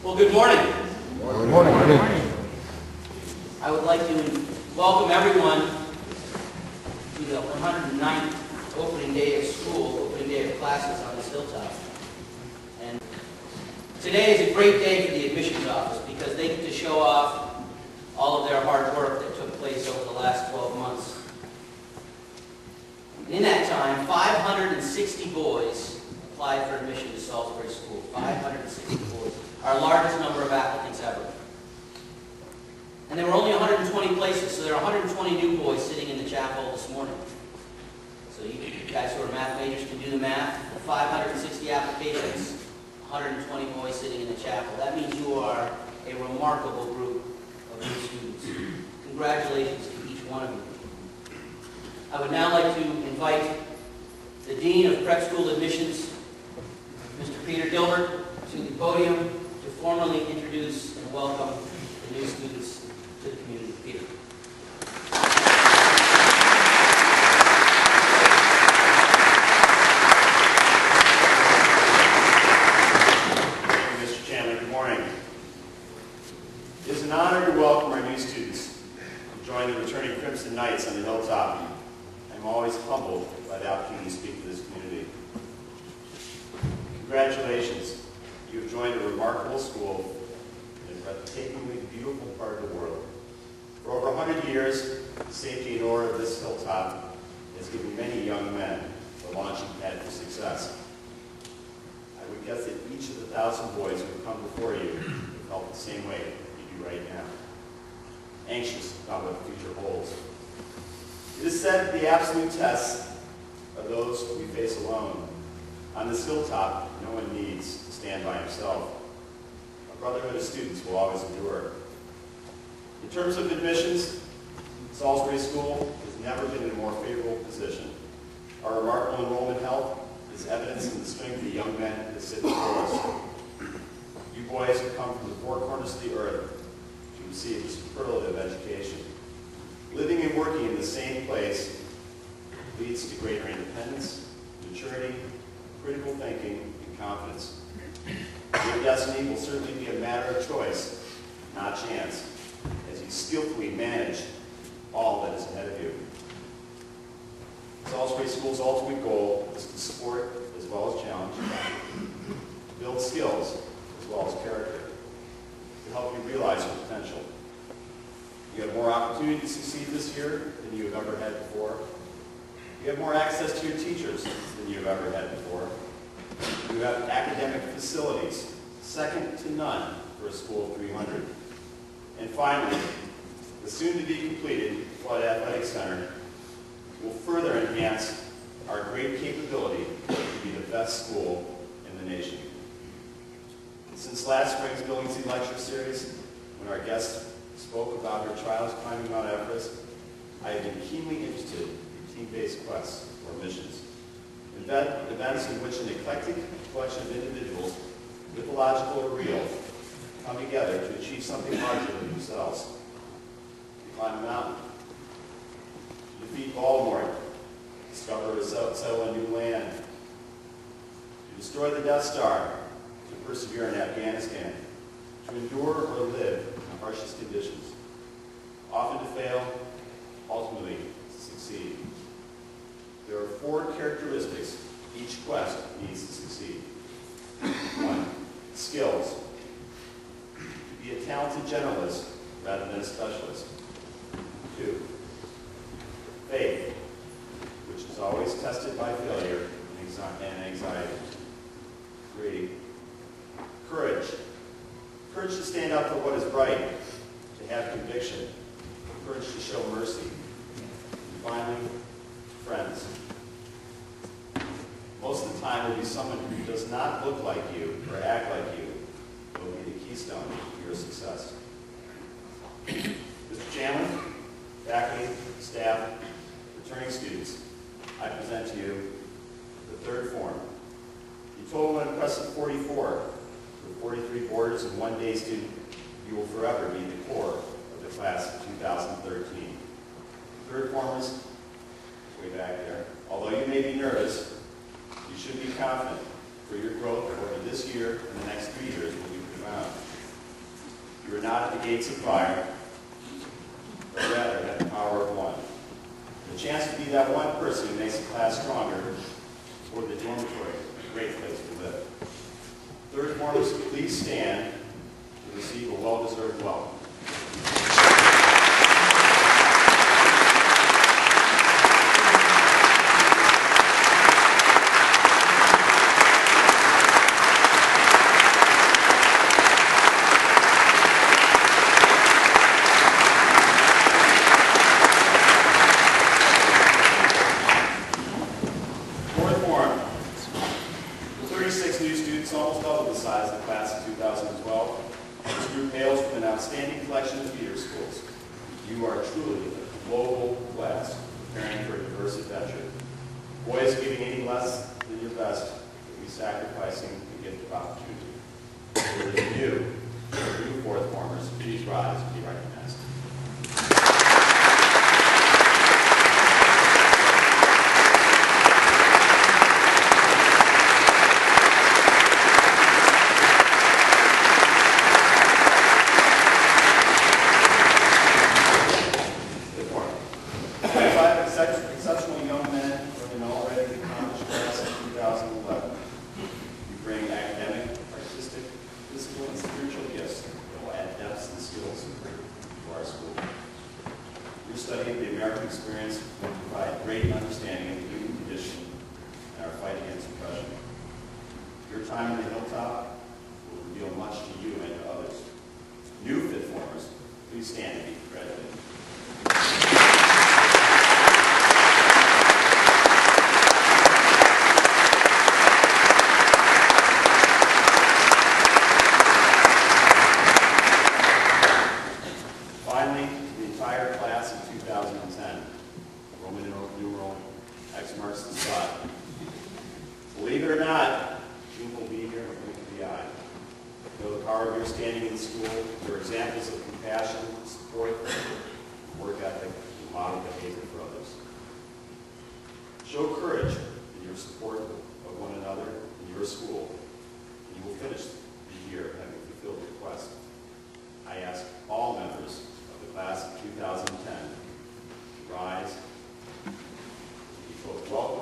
Well, good morning. Good morning. Good morning. I would like to welcome everyone to the 109th opening day of school, opening day of classes on this hilltop. And today is a great day for the admissions office because they get to show off all of their hard work that took place over the last 12 months. In that time, 560 boys applied for admission to Salisbury School. 560 boys. Our largest number of applicants ever. And there were only 120 places, so there are 120 new boys sitting in the chapel this morning. So you guys who are math majors can do the math. 560 applications, 120 boys sitting in the chapel. That means you are a remarkable group of new students. Congratulations to each one of you. I would now like to invite the Dean of Prep School Admissions, Mr. Peter Gilbert, to the podium to formally introduce and welcome the new students to the community. Peter. Thank you, Mr. Chandler. Good morning. It is an honor to welcome our new students who join the returning Crimson Knights on the hilltop. I'm always humbled by the opportunity to speak to this community. Congratulations. You have joined a remarkable school in a breathtakingly beautiful part of the world. For over 100 years, the safety and aura of this hilltop has given many young men the launching pad for success. I would guess that each of the 1,000 boys who have come before you have felt the same way you do right now, anxious about what the future holds. It is said that the absolute test of those we face alone. On this hilltop, no one needs to stand by himself. A brotherhood of students will always endure. In terms of admissions, Salisbury School has never been in a more favorable position. Our remarkable enrollment health is evidence in the strength of the young men that sit before us. You boys have come from the four corners of the earth to receive a superlative education. Living and working in the same place leads to greater independence, maturity, critical thinking, and confidence. Your destiny will certainly be a matter of choice, not chance, as you skillfully manage all that is ahead of you. Salisbury School's ultimate goal is to support as well as challenge, build skills as well as character, to help you realize your potential. You have more opportunity to succeed this year than you have ever had before. You have more access to your teachers than you have ever had before. You have academic facilities, second to none for a school of 300. And finally, the soon-to-be completed Flood Athletic Center will further enhance our great capability to be the best school in the nation. Since last spring's Billingsley Lecture Series, when our guest spoke about her trials climbing Mount Everest, I have been keenly interested in team-based quests or missions. Events in which an eclectic collection of individuals, mythological or real, come together to achieve something larger than themselves. To climb a mountain, to defeat Voldemort, discover or settle a new land, to destroy the Death Star, to persevere in Afghanistan, to endure or live in the harshest conditions, often to fail, ultimately to succeed. There are four characteristics each quest needs to succeed. 1, skills. To be a talented generalist rather than a specialist. 2, faith, which is always tested by failure and anxiety. 3, courage. Courage to stand up for what is right, to have conviction, courage to show mercy. And finally, friends. Most of the time, it will be someone who does not look like you or act like you who will be the keystone to your success. Mr. Chandler, faculty, staff, returning students, I present to you the third form. You total an impressive 44. With 43 boarders and 1 day student, you will forever be the core of the class of 2013. Third formers, way back there. Although you may be nervous, you should be confident, for your growth over this year and the next 3 years will be profound. You are not at the gates of fire, but rather at the power of one. The chance to be that one person who makes the class stronger, or the dormitory a great place to live. Third formers, please stand to receive a well-deserved welcome. Fourth form. The 36 new students, almost double the size of the class of 2012. This group hails from an outstanding collection of feeder schools. You are truly a global class, preparing for a diverse adventure. Boys giving any less than your best will be sacrificing the gift of opportunity. For the new fourth formers, please rise and be recognized. Exceptional young men from an already accomplished class of 2011. You bring academic, artistic, physical, and spiritual gifts that will add depths and skills to our school. Your study of the American experience will provide great understanding of the human condition and our fight against oppression. Your time on the hilltop will reveal much to you and to others. New fifth formers, please stand and be congratulated. Finally, the entire class of 2010, Roman numeral X marks the spot. Believe it or not, June will be here and blink of the eye. Know the power of your standing in school, your examples of compassion, support, work ethic, and model behavior for others. Show courage in your support of one another in your school, and you will finish the year having fulfilled your quest. I ask all members of the class of 2010 to rise, be both welcome